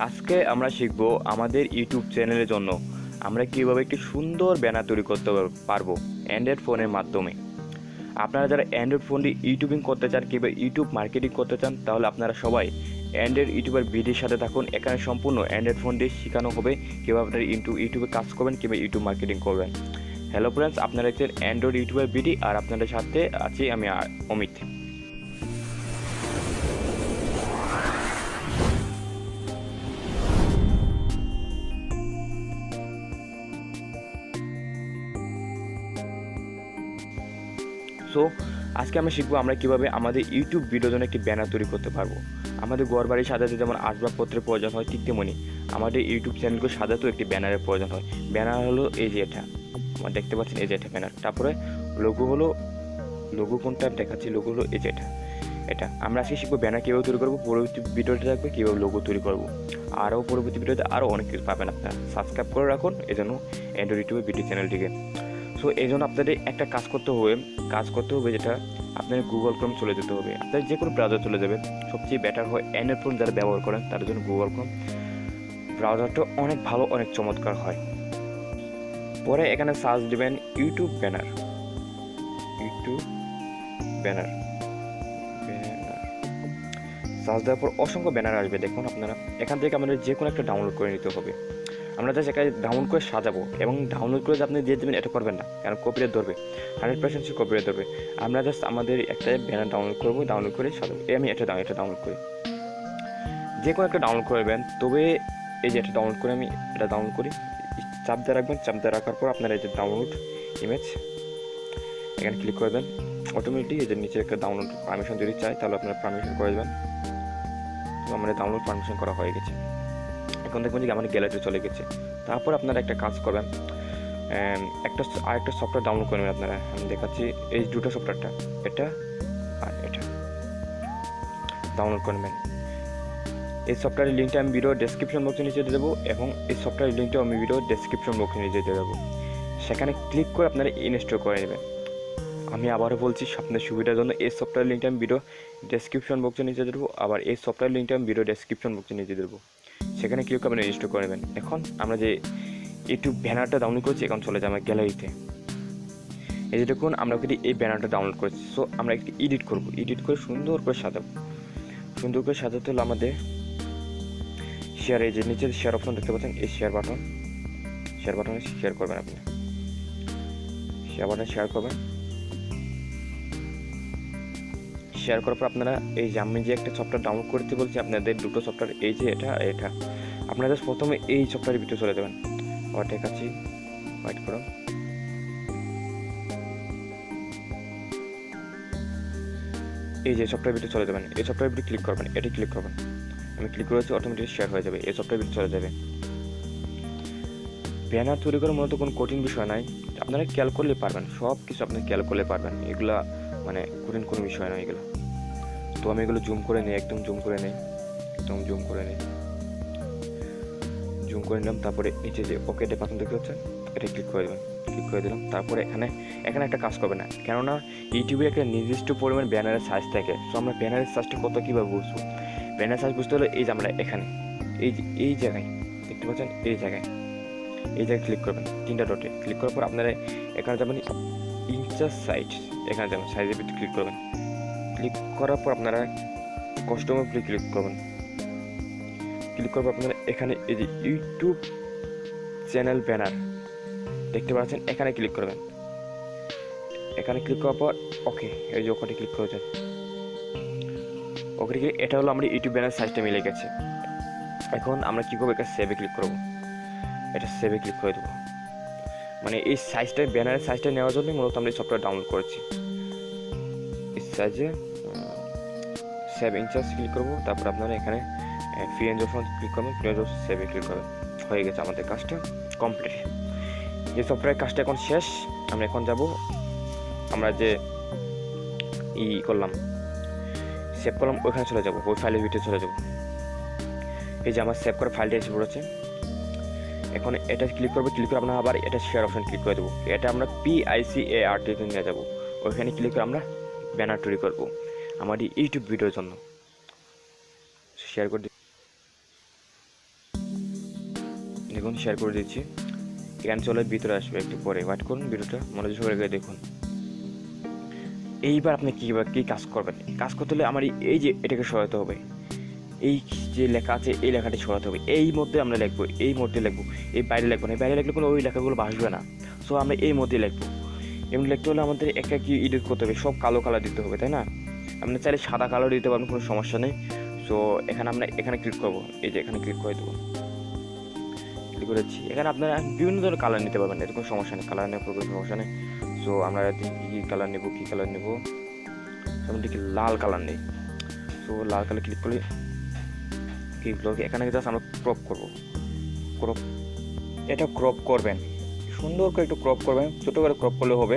আজকে আমরা শিখব আমাদের ইউটিউব চ্যানেলের জন্য আমরা কীভাবে একটি সুন্দর ব্যানার তৈরি করতে পারবো অ্যান্ড্রয়েড ফোনের মাধ্যমে। আপনারা যারা অ্যান্ড্রয়েড ফোন দিয়ে ইউটিউবিং করতে চান কিংবা ইউটিউব মার্কেটিং করতে চান, তাহলে আপনারা সবাই অ্যান্ড্রয়েড ইউটিউবের ভিডিওর সাথে থাকুন। এখানে সম্পূর্ণ অ্যান্ড্রয়েড ফোন দিয়ে শেখানো হবে কীভাবে আপনারা ইউটিউবে কাজ করবেন কিংবা ইউটিউব মার্কেটিং করবেন। হ্যালো ফ্রেন্ডস, আপনারা দেখছেন অ্যান্ড্রয়েড ইউটিউবের ভিডিও আর আপনাদের সাথে আছি আমি অমিত। সো আজকে আমরা শিখবো আমরা কীভাবে আমাদের ইউটিউব ভিডিওর জন্য একটি ব্যানার তৈরি করতে পারবো। আমাদের ঘর বাড়ি সাজাতে যেমন আসবাবপত্রের প্রয়োজন হয়, ঠিক তেমনি আমাদের ইউটিউব চ্যানেলকে সাজাতেও একটি ব্যানারের প্রয়োজন হয়। ব্যানার হলো এই যে এটা আমার দেখতে পাচ্ছেন, এই যে এটা ব্যানার। তারপরে লোগো কোনটা দেখাচ্ছি, লোগো হলো এই যে এটা আমরা আজকে শিখবো ব্যানার কীভাবে তৈরি করবো। পরবর্তী ভিডিওতে থাকবে কীভাবে লোগো তৈরি করবো। আরও পরবর্তী ভিডিওতে আরও অনেক কিছু পাবেন। আপনারা সাবস্ক্রাইব করে রাখুন এই জন্য অ্যান্ড্রয়েড ইউটিউবের ভিডিও চ্যানেলটিকে। সো এই জন্য আপনাদের একটা কাজ করতে হবে যেটা আপনাদের গুগল ক্রোম চলে যেতে হবে। আপনাদের যে কোনো ব্রাউজার চলে যাবে, সবচেয়ে বেটার হয় অ্যান্ড্রয়েড ফোন যারা ব্যবহার করেন তাদের জন্য গুগল ক্রোম ব্রাউজারটা অনেক ভালো, অনেক চমৎকার হয়। পরে এখানে সার্চ দেবেন ইউটিউব ব্যানার। সার্চ দেওয়ার পর অসংখ্য ব্যানার আসবে। দেখুন আপনারা এখান থেকে আমাদের যে কোনো একটা ডাউনলোড করে নিতে হবে। আমরা জাস্ট এখানে ডাউনলোড করে সাজাবো এবং ডাউনলোড করে আপনি দিয়ে দেবেন, এটা করবেন না, কারণ কপিরাইট ধরবে, 100% কপিরাইট ধরবে। আমরা জাস্ট আমাদের একটা ব্যানার ডাউনলোড করবো, ডাউনলোড করে সাজাবো। আমি এটা ডাউনলোড করি, যে কোনো একটা ডাউনলোড করবেন। তবে এই যে এটা ডাউনলোড করে আমি এটা ডাউনলোড করি, চাপ দিয়ে রাখবেন। চাপ দিয়ে রাখার পর আপনারা এই যে ডাউনলোড ইমেজ এখানে ক্লিক করবেন। অটোমেটিক এই যে নিচে একটা ডাউনলোড পারমিশন যদি চাই তাহলে আপনারা পারমিশন করে দেবেন। তো আমাদের ডাউনলোড পারমিশন করা হয়ে গেছে। এখন দেখবেন যে আমাদের গ্যালারিতে চলে গেছে। তারপর আপনারা একটা কাজ করবেন, আরেকটা সফটওয়্যার ডাউনলোড করে নেবেন। আপনারা আমি দেখাচ্ছি এই দুটো সফটওয়্যারটা, এটা আর এটা ডাউনলোড করে নেবেন। এই সফটওয়্যারের লিঙ্কটা আমি ভিডিও ডেসক্রিপশন বক্সে নিচে দিয়ে দেবো এবং এই সফটওয়্যারের লিঙ্কটাও আমি ভিডিও ডেসক্রিপশন বক্সে নিচে দিয়ে দেবো। সেখানে ক্লিক করে আপনারা ইনস্টল করে নেবেন। আমি আবারও বলছি আপনাদের সুবিধার জন্য এই সফটওয়্যার লিঙ্কটা আমি ভিডিও ডেসক্রিপশন বক্সে নিচে দেবো, আবার এই সফটওয়্যার লিঙ্কটা আমি ভিডিও ডেসক্রিপশন বক্সে নিচে দেবো। সেখানে ক্লিক করে আপনারা ইনস্টল করে নেবেন। এখন আমরা যে ইউটিউব ব্যানারটা ডাউনলোড করেছি এখন চলে যাই আমার গ্যালারিতে। এই যে দেখুন আমরা যদি এই ব্যানারটা ডাউনলোড করেছি, সো আমরা একটু এডিট করে সুন্দর করে সাজাবো। সুন্দর করে সাজাতে হলে আমাদের শেয়ার, এই যে নিচে শেয়ার অপশন দেখতে পাচ্ছেন, এই শেয়ার বাটনে শেয়ার করবেন। আপনি শেয়ার বাটনে শেয়ার করবেন। শেয়ার করার পর আপনারা এই যে আমি যে একটা সফটওয়্যার ডাউনলোড করতে বলছি আপনাদের দুটো সফটওয়্যার, এই যে এটা আপনারা জাস্ট প্রথমে এই সফটওয়্যারের ভিতরে চলে যাবেন। আবার দেখাচ্ছি, ওয়েট করুন। এই যে সফটওয়্যার ভিতরে চলে যাবেন, এই সফটওয়্যার ভিতরে ক্লিক করবেন, এটি ক্লিক করবেন। আমি ক্লিক করেছি, অটোমেটিক শেয়ার হয়ে যাবে, এই সফটওয়্যার ভিতরে চলে যাবে। ব্যানার তৈরি করার মতো কোনো কঠিন বিষয় নাই, আপনারা খেয়াল করলে পারবেন, সব কিছু আপনি খেয়াল করলে পারবেন। এগুলা মানে কঠিন কোনো বিষয় নয় এগুলো। তো আমি এগুলো জুম করে নিই, একদম জুম করে নিলাম। তারপরে নিচে যে ওকে ডে বাটন দেখতে পাচ্ছেন, এটা ক্লিক করে দিলাম। তারপরে এখানে একটা কাজ করবে না, কেননা ইউটিউবে একটা নির্দিষ্ট পরিমাণ ব্যানারের সাইজ থাকে। সো আমরা ব্যানারের সাইজটা কত কীভাবে বুঝবো? ব্যানার সাইজ বুঝতে হলে এই যে আমরা এখানে এই জায়গায় দেখতে পাচ্ছেন, এই জায়গায় ক্লিক করবেন, 3টা ডটে ক্লিক করার পর আপনারা এখানে যাবেন ইঞ্চার সাইজ, এখানে যাবেন সাইজের ভিতরে ক্লিক করবেন। ক্লিক করার পর আপনারা কাস্টমার ক্লিক করবেন। ক্লিক করার পর আপনারা এখানে এই যে ইউটিউব চ্যানেল ব্যানার দেখতে পাচ্ছেন, এখানে ক্লিক করবেন। এখানে ক্লিক করার পর ওকে, এই যে ওখানে ক্লিক করেছেন, ওকে ক্লিক, এটা হলো আমরা ইউটিউব ব্যানার সাইজটা মিলে গেছে। এখন আমরা কী করবো, এটা সেভে ক্লিক করবো, এটা সেভে ক্লিক করে দেবো। মানে এই সাইজটা, ব্যানারের সাইজটা নেওয়ার জন্য মূলত আমরা এই সফটওয়্যার ডাউনলোড করেছি। এই সাইজে 7 ইঞ্চাস ক্লিক করবো। তারপর আপনারা এখানে ফ্রি রেঞ্জ অপশন ক্লিক করবেন, ফ্রি রেঞ্জ অপশন সেভে ক্লিক করবেন। হয়ে গেছে আমাদের কাজটা কমপ্লিট। এই সফটওয়্যারের কাজটা এখন শেষ। আমরা এখন যাব, আমরা যে সেভ করলাম ওইখানে চলে যাব, ওই ফাইলের ভিতরে চলে যাব। এই যে আমার সেভ করা ফাইলটা এসে পড়েছে। এখন এটা ক্লিক করে আমরা আবার এটা শেয়ার অপশন ক্লিক করে দেবো। এটা আমরা PICART নিয়ে যাবো, ওইখানে ক্লিক করে আমরা ব্যানার তৈরি করবো আমাদের ইউটিউব ভিডিওর জন্য। শেয়ার করে দেখুন শেয়ার করে দিচ্ছি। এখানে চলে ভিতরে আসবে, একটু পরে ওয়েট করুন, ভিডিওটা মনোযোগ সহকারে দেখুন। এইবার আপনি কী কাজ করবেন? কাজ করতে হলে আমার এই যে এটাকে সরাতে হবে, এই যে লেখা আছে এই লেখাটি সরাতে হবে। এই মধ্যে আমরা লিখবো, এই মধ্যে লিখবো, এই বাইরে লিখবো না। এই বাইরে লিখলে কোনো ওই লেখাগুলো ভাসবে না। সো আমরা এই মধ্যে লিখবো। এবং লিখতে হলে আমাদের একটা কি এডিট করতে হবে, সব কালো কালার দিতে হবে, তাই না? আপনি চাইলে সাদা কালার দিতে পারবেন, কোনো সমস্যা নেই। সো এখানে আমরা এখানে ক্লিক করবো, এই যে এখানে ক্লিক করে দেবো, ক্লিক করেছি। এখানে আপনারা বিভিন্ন ধরনের কালার নিতে পারবেন, এর কোনো সমস্যা নেই, কালার নেওয়ার কোনো সমস্যা নেই। সো আমরা কী কালার নেবো, কী কালার নেবো, আমরা দেখি লাল কালার নেই। সো লাল কালার ক্লিক করলে এখানে জাস্ট আমরা ক্রপ করবো। ক্রপ, এটা ক্রপ করবেন, সুন্দর করে একটু ক্রপ করবেন, ছোটো করে ক্রপ করলে হবে।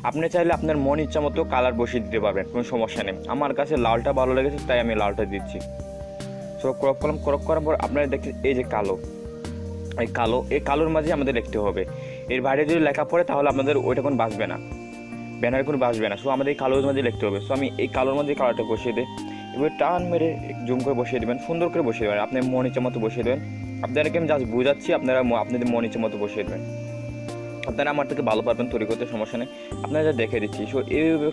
আপনি চাইলে আপনার মন ইচ্ছা মতো কালার বসিয়ে দিতে পারবেন, কোনো সমস্যা নেই। আমার কাছে লালটা ভালো লেগেছে তাই আমি লালটা দিচ্ছি। সো ক্রপ করলাম, ক্রপ করার পর আপনারা দেখছেন এই যে কালো, এই কালোর মাঝে আমাদের লিখতে হবে। এর বাইরে যদি লেখা পড়ে তাহলে আপনাদের ওইটা কোনো বাঁচবে না, ব্যানার কোনো বাঁচবে না। সো আমাদের এই কালোর মাঝে লিখতে হবে। সো আমি এই কালোর মাঝে কালারটা বসিয়ে দিই, এবার টান মেরে জুম করে বসিয়ে দেবেন, সুন্দর করে বসিয়ে দেবেন, আপনার মন ইচ্ছা মতো বসিয়ে দেবেন। আপনাদেরকে আমি জাস্ট বোঝাচ্ছি, আপনারা আপনাদের মন ইচ্ছা মতো বসিয়ে দেবেন। আপনারা আমার থেকে ভালো পারবেন তৈরি করতে, সমস্যা নেই। আপনারা যা দেখে দিচ্ছি। সো এইভাবে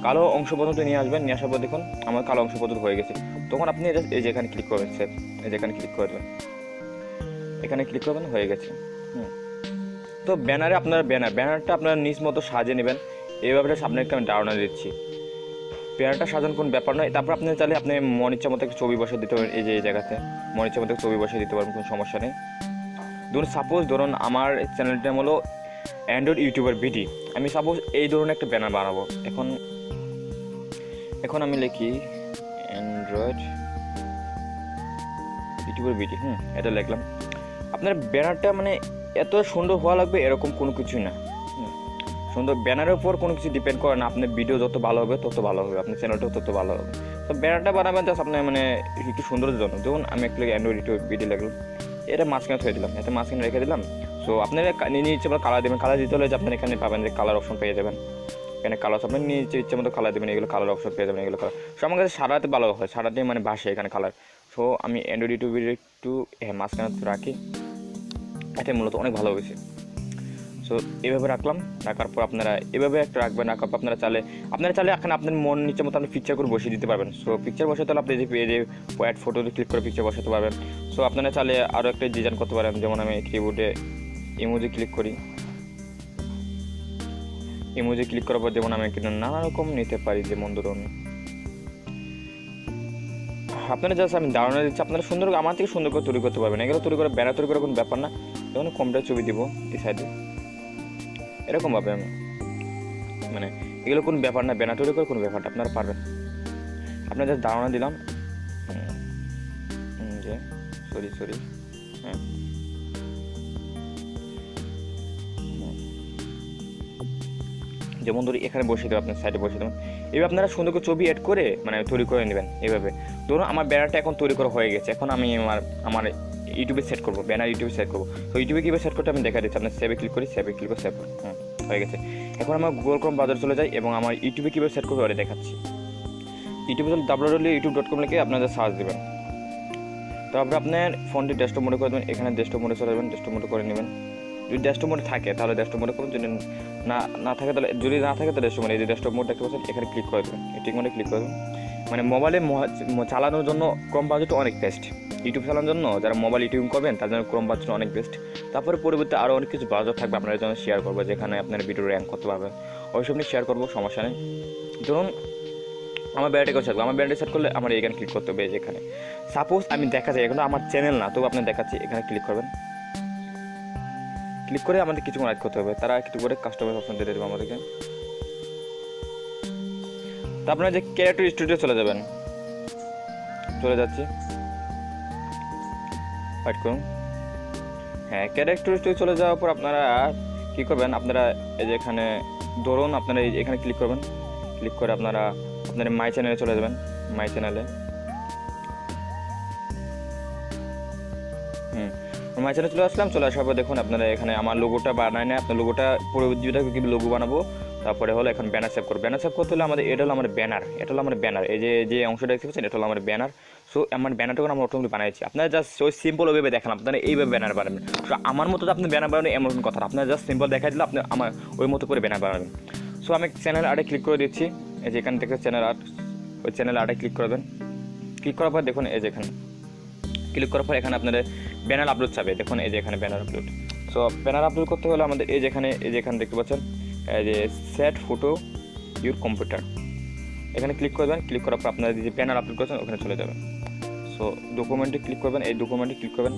কালো অংশ পর্যন্ত নিয়ে আসবেন, নিয়ে আসার পর দেখুন আমার কালো অংশ পর্যন্ত হয়ে গেছে। তখন আপনি এই যে এখানে ক্লিক করবেন, সেভ, এই যে এখানে ক্লিক করবেন, এখানে ক্লিক করবেন, হয়ে গেছে। তো ব্যানারে আপনার ব্যানারটা আপনার নিজ মতো সাজিয়ে নেবেন। এইভাবে আপনাকে আমি ধারণা দিচ্ছি। ব্যানারটা সাজানোর কোনো ব্যাপার নয়। তারপর আপনি চাইলে আপনি মন ইচ্ছা মতো একটা ছবি বসিয়ে দিতে পারেন, এই যে এই জায়গাতে মন ইচ্ছা মতো ছবি বসিয়ে দিতে পারেন, কোনো সমস্যা নেই। ধরুন আমার চ্যানেলটা হলো অ্যান্ড্রয়েড ইউটিউবার বিডি। আমি সাপোজ এই ধরনের একটা ব্যানার বানাবো। এখন আমি লিখি অ্যান্ড্রয়েড ইউটিউবার বিডি, এটা লিখলাম। আপনার ব্যানারটা মানে এত সুন্দর হওয়া লাগবে এরকম কোনো কিছুই না। সুন্দর ব্যানারের উপর কোনো কিছু ডিপেন্ড করে না। আপনার ভিডিও যত ভালো হবে তত ভালো হবে, আপনার চ্যানেলটাও তত ভালো হবে। তো ব্যানারটা বানাবেন জাস্ট আপনার মানে একটু সুন্দরের জন্য। যেমন আমি একটা অ্যান্ড্রয়েড ইউটিউব ভিডিও লিখলাম, এটা মাঝখানে থয়ে দিলাম, এটা মাঝখানে রেখে দিলাম। সো আপনারা নিজে ইচ্ছে মতো কালার দেবেন। কালার দিতে হলে যে আপনার এখানে পাবেন যে কালার অপশন পেয়ে যাবেন। এখানে কালার আপনি নিজে ইচ্ছে মতো কালার দেবেন, এগুলো কালার অপশন পেয়ে যাবেন, এগুলো কালার। সো আমার কাছে সারাতে ভালো হয়, সারাতে মানে বাসে এখানে কালার। সো আমি অ্যান্ড্রয়েড ইউটিউব ভিডিও একটু মাঝখানে রাখি, এটাই মূলত অনেক ভালো হয়েছে। সো এইভাবে রাখলাম, রাখার পর আপনারা এভাবে একটা রাখবেন। রাখার পর আপনারা চাইলে এখন আপনার মন নিচে মতো আপনি পিকচার করে বসিয়ে দিতে পারবেন। সো পিকচার বসাতে হলে আপনি যে অ্যাড ফটোতে ক্লিক করে পিকচার বসাতে পারবেন। সো আপনারা চাইলে আরও একটা ডিজাইন করতে পারেন। যেমন আমি কিবোর্ডে ইমোজি ক্লিক করি, ইমোজি ক্লিক করার পর যেমন আমি কিন্তু নানা রকম নিতে পারি। যেমন ধরুন আপনারা জাস্ট আমি ধারণা দিচ্ছি, আপনারা সুন্দর আমার থেকে সুন্দর করে তৈরি করতে পারবেন। এগুলো তৈরি করে ব্যানার তৈরি করার কোনো ব্যাপার না। যেমন কম্পিউটার ছবি দিব এই সাইডে, এরকমভাবে আমি মানে এগুলো কোনো ব্যাপার না, ব্যানার তৈরি করে কোনো ব্যাপারটা আপনারা পারবেন। আপনারা জাস্ট ধারণা দিলাম যে সরি যেমন ধরি এখানে বসিয়ে দেবেন, আপনার সাইডে বসিয়ে দেবেন। এবার আপনারা সুন্দর করে ছবি অ্যাড করে মানে তৈরি করে নেবেন এইভাবে। ধরুন আমার ব্যানারটা এখন তৈরি করা হয়ে গেছে। এখন আমি আমার ইউটিউবে সেট করবো, ব্যানার ইউটিউবে সেট করবো। তো ইউটিউবে কীভাবে সেট করতে আমি দেখা দিচ্ছি। আপনার সেভে ক্লিক করি, সেভ হয়ে গেছে। এখন আমার গুগল ক্রোম ব্রাউজার চলে যায় এবং আমার ইউটিউবে কীভাবে সেট করবো ওটা দেখাচ্ছি। ইউটিউবে www.youtube.com লিখে আপনাদের সার্চ দেবেন। তারপরে আপনার ফোনটি ডেস্কটপ মোডে করে দেবেন। এখানে ডেস্কটপ মোডে চলে যাবেন, ডেস্কটপ মোডে করে নেবেন। যদি ডেস্কটপ মোডে থাকে তাহলে ডেস্কটপ মোডে করুন, যদি না থাকে তাহলে ডেস্কটপ মোডে, এই যে ডেস্কটপ মোড দেখতে পাচ্ছেন এখানে ক্লিক করে দেবেন, এই টিক মোডে ক্লিক করে দেবেন। মানে মোবাইলে চালানোর জন্য ক্রোম ব্রাউজারটা অনেক বেস্ট। ইউটিউব চালানোর জন্য যারা মোবাইল ইউটিউব করবেন তার জন্য ক্রোম ব্রাউজারটা অনেক বেস্ট। তারপরে পরবর্তী আরও অনেক কিছু ব্রাউজার থাকবে আপনাদের জন্য শেয়ার করবো, যেখানে আপনার ভিডিও র্যাঙ্ক করতে পারবেন। অবশ্যই আপনি শেয়ার করবো, সমস্যা নেই। ধরুন আমার ব্যানারটা সেট করবো, আমার ব্যানারটা সেট করলে আমার এখানে ক্লিক করতে হবে। যেখানে সাপোজ আমি দেখা যায় এখন আমার চ্যানেল না, তবু আপনার দেখাচ্ছি, এখানে ক্লিক করবেন। ক্লিক করে আমাদের কিছুক্ষণ রাইট করতে হবে, তারা কিছু করে কাস্টমাইজ অপশন দিয়ে দেবে আমাদেরকে। তো আপনারা যে ক্যারেক্টার স্টুডিও চলে যাবেন, চলে যাচ্ছি, ওয়েট করুন। ক্যারেক্টার স্টুডিও চলে যাওয়ার পর আপনারা কী করবেন, আপনারা এই যে এখানে ধরুন আপনারা এখানে ক্লিক করবেন। ক্লিক করে আপনারা আপনার মাই চ্যানেলে চলে যাবেন। মাই চ্যানেলে মাই চ্যানেলে চলে আসলাম। চলে আসার পর দেখুন আপনারা এখানে আমার লোগোটা বানায় না, আপনার লোগোটা পরবর্তীটা কী লোগো বানাবো। তারপরে হলো এখন ব্যানার সেভ করবো। ব্যানার সেভ করতে হলে আমাদের এটা হলো আমার ব্যানার, এটা হলো আমার ব্যানার, এই যে অংশটা দেখতে পাচ্ছেন এটা হলো আমার ব্যানার। সো আমার ব্যানারটাকে আমরা অটোমেটিক বানাইছি। আপনারা জাস্ট ওই সিম্পল ওইভাবে দেখালাম, আপনারা এইভাবে ব্যানার বানাবেন। সো আমার মতো তো আপনি ব্যানার বানাবেন এমন কথা, আপনারা জাস্ট সিম্পল দেখাই দিলে আপনি আমার ওই মতো করে ব্যানার বানাবেন। সো আমি চ্যানেল আর্টে ক্লিক করে দিচ্ছি, এই যে এখান থেকে চ্যানেল আর্ট, ওই চ্যানেল আর্টে ক্লিক করবেন। ক্লিক করার পর দেখুন এই যে এখানে ক্লিক করার পর এখানে আপনাদের ব্যানার আপলোড চাবে, দেখুন এই যে এখানে banner upload. So banner upload করতে হলে আমাদের এই যে এখানে দেখতে পাচ্ছেন এই যে সেট ফটো ইউর কম্পিউটার, এখানে ক্লিক করবেন। ক্লিক করার পর আপনারা যে ব্যানার আপলোড করছেন ওখানে চলে যাবেন। সো ডকুমেন্টে ক্লিক করবেন, এই ডকুমেন্টে ক্লিক করবেন,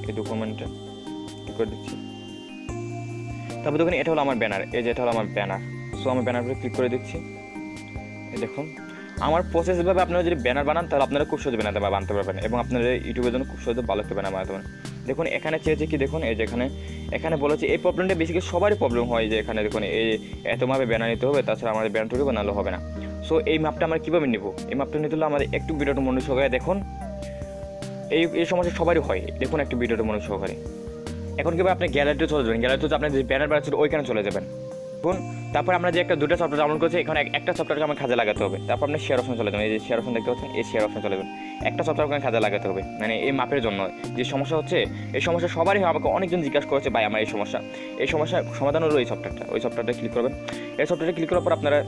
এই ডকুমেন্টে ক্লিক করে দিচ্ছি। তারপর দেখুন এটা হলো আমার ব্যানার, এই যে এটা হলো আমার ব্যানার। সো আমি ব্যানার উপরে ক্লিক করে দিচ্ছি। এই দেখুন আমার প্রসেসভাবে আপনারা যদি ব্যানার বানান তাহলে আপনারা খুব সহজে ব্যানার বানাতে পারবেন এবং আপনাদের ইউটিউবের জন্য খুব সহজে ভালো একটা ব্যানার বানাতে পারবেন। দেখুন এখানে চেয়েছে কি, দেখুন এই যে এখানে বলেছে এই প্রবলেমটা বেসিক্যালি সবারই প্রবলেম হয় যে এখানে দেখুন এই এতভাবে ব্যানার নিতে হবে, তাছাড়া আমাদের ব্যানার তৈরি বানালে হবে না। সো এই মাপটা আমরা কীভাবে নেব, এই মাপটা নিতে হলে আমাদের একটু ভিডিওটা মনোযোগ সহকারে দেখুন। এই সমস্যা সবারই হয়, দেখুন একটু ভিডিওটা মনোযোগ সহকারে। এখন কীভাবে আপনি গ্যালারিতে চলে যাবেন, গ্যালারিতে আপনি যে ব্যানার বানাচ্ছেন ওইখানে চলে যাবেন। তারপর আমরা যে দুটো সফটওয়্যার ডাউনলোড করছি, এখানে একটা সফটওয়্যারকে আমার কাজে লাগাতে হবে। তারপর আপনি শেয়ার অপশন চলে যাবেন, এই যে শেয়ার অপশন দেখতে পাচ্ছেন, এই শেয়ার অপশন চলে যাবেন। একটা সফটওয়্যারকে কাজে লাগাতে হবে, মানে এই মাপের জন্য যে সমস্যা হচ্ছে, এই সমস্যা সবারই হয়। আমাকে অনেকজন জিজ্ঞাসা করেছে ভাই আমার এই সমস্যার সমাধান হলো এই সফটওয়্যারটা ক্লিক করবেন। এই সফটওয়্যারটা ক্লিক করার পর আপনারা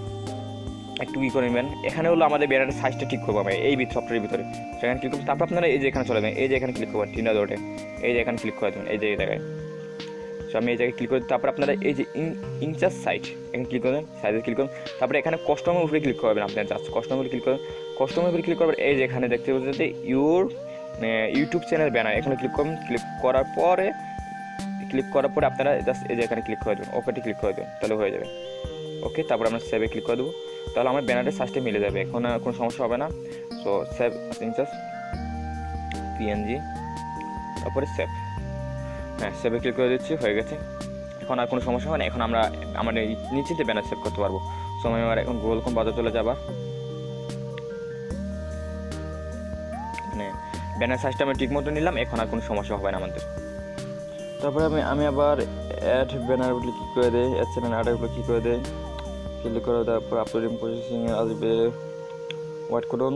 একটু কী করে নেবেন, এখানে হলো আমাদের ব্যানারের সাইজটা ঠিক করবো আমি এই সফটওয়্যারের ভিতরে, সেখানে ক্লিক করবেন। তারপর আপনারা এই যে এখানে চলে যাবেন, এই যে এখানে ক্লিক করবেন, তিনটা দৌড়ে এই যে এখানে ক্লিক করে দেবেন, এই যে জায়গায়। সো আমি এই জায়গায় ক্লিক করি। তারপর আপনারা এই যে ইনচার্জ সাইজ এখানে ক্লিক করবেন, সাইজে ক্লিক করুন। তারপরে এখানে কাস্টমের উপরে ক্লিক করবেন, আপনার জাস্ট কাস্টমের উপরে ক্লিক করবেন। কাস্টমের উপরে ক্লিক করবেন, এই যে এখানে দেখতে পাচ্ছেন যে ইউটিউব চ্যানেল ব্যানার, এখানে ক্লিক করবেন। ক্লিক করার পরে আপনারা জাস্ট এই যে এখানে ক্লিক করে দেবেন, ওকেটি ক্লিক করে দেবেন, তাহলে হয়ে যাবে। ওকে, তারপর আমরা সেভে ক্লিক করে দেবো, তাহলে আমার ব্যানারের সাইজটা মিলে যাবে, এখন আর কোনো সমস্যা হবে না। সো সেভ ইনচার্জ পিএনজি, তারপরে সেভ, হ্যাঁ সেভে ক্লিক করে দিচ্ছি, হয়ে গেছে। এখন আর কোনো সমস্যা হয় না, এখন আমরা আমাদের নিচেতে ব্যানার সেভ করতে পারবো। সো আমি আমার এখন গুগল ক্রোম বাজার চলে যাবার, মানে ব্যানার সাইজটা আমি ঠিক মতো নিলাম, এখন আর কোনো সমস্যা হবে না আমাদের। তারপরে আমি আবার অ্যাড ব্যানার উপরে ক্লিক করে দিই, অ্যাড চ্যানেল আর্টের উপরে ক্লিক করে দিই, ক্লিক করে তারপর আপলোডিং প্রসেসিং আসবে, ওয়েট করুন।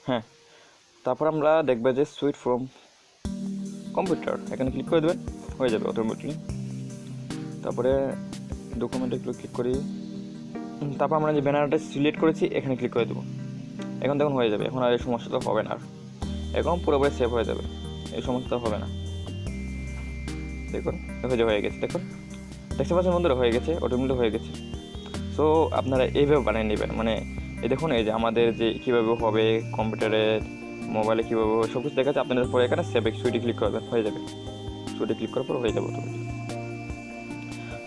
হ্যাঁ, তারপর আমরা দেখবে যে সুইট ফ্রম কম্পিউটার, এখানে ক্লিক করে দেবেন, হয়ে যাবে অটোমেটিকলি। তারপরে ডকুমেন্টে ক্লিক করি, তারপর আমরা যে ব্যানারটা সিলেক্ট করেছি এখানে ক্লিক করে দেবো, এখন দেখুন হয়ে যাবে। এখন আর এই সমস্যাটা হবে না, এখন পুরোপুরি সেভ হয়ে যাবে, এই সমস্যাটা হবে না। দেখুন হয়ে গেছে, দেখতে পাচ্ছেন বন্ধুরা, হয়ে গেছে, অটোমেটিক হয়ে গেছে। সো আপনারা এইভাবে বানিয়ে নেবেন, মানে এই দেখুন এই যে আমাদের যে কীভাবে হবে কম্পিউটারে মোবাইলে কীভাবে হবে সব কিছু দেখাচ্ছে। আপনাদের পরে এখানে সেভ সুইটে ক্লিক করবেন, হয়ে যাবে, সুইটে ক্লিক করার পর হয়ে যাবে অটোমেটিক।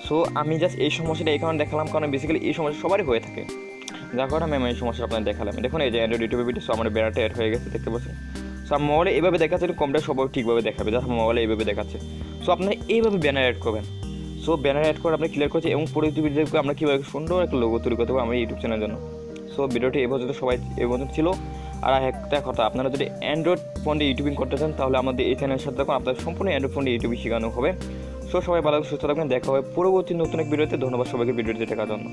সো আমি জাস্ট এই সমস্যাটা এই কারণে দেখালাম, কারণ বেসিক্যালি এই সমস্যা সবারই হয়ে থাকে, যার কারণে আমি এই সমস্যাটা আপনাদের দেখালাম। দেখুন এই যে অ্যান্ড্রয়েড ইউটিউবে ভিডিও, সো আমার ব্যানারটা অ্যাড হয়ে গেছে, দেখতে পাচ্ছেন। সো আমার মোবাইলে এইভাবে দেখাচ্ছে, কম্পিউটার সবাই ঠিকভাবে দেখাবে, যার মোবাইলে এইভাবে দেখাচ্ছে। সো আপনারা এইভাবে ব্যানার অ্যাড করবেন। সো ব্যানার অ্যাড করে আপনি ক্লিয়ার করছি এবং পরবর্তী ভিডিওতে আমরা কীভাবে সুন্দর একটা লোগো তৈরি করতে পারবো আমার ইউটিউব চ্যানেলের জন্য। সো ভিডিওটি এই পর্যন্ত সবাই এই পর্যন্ত ছিল। আর একটা কথা, আপনারা যদি অ্যান্ড্রয়েড ফোন দিয়ে ইউটিউবিং করতে চান তাহলে আমাদের এই চ্যানেলের সাথে থাকুন, আপনাদের সম্পূর্ণ অ্যান্ড্রয়েড ফোন দিয়ে ইউটিউবিং শেখানো হবে। সো সবাই ভালো সুস্থ থাকবেন, দেখা হবে পরবর্তী নতুন এক ভিডিওতে। ধন্যবাদ সবাইকে ভিডিওটি দেখার জন্য।